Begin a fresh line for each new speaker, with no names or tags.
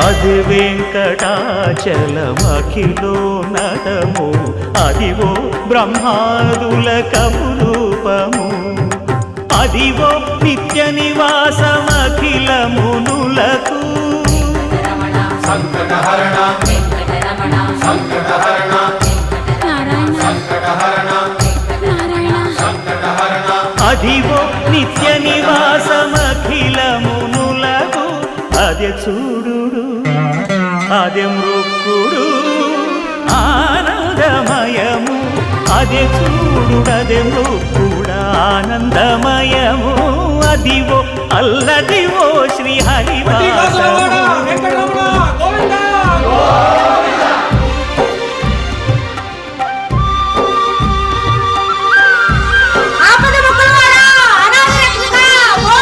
అది వెంకటాచలమఖిలో నటము అదివో బ్రహ్మాదుల కపురూపము అదివో నిత్య నివాసమఖిల మునులకు
సంకటహరణ సంకటహరణ సంకటహరణ సంకటహరణ
అదివో నిత్య నివాసమఖిల మునులకు అదే చూడు అదే మృక్కుడు ఆనందమయము అదే చూడు అదే మృక్కుడు ఆనందమయము అదివో అల్లదివో శ్రీ హరివాసము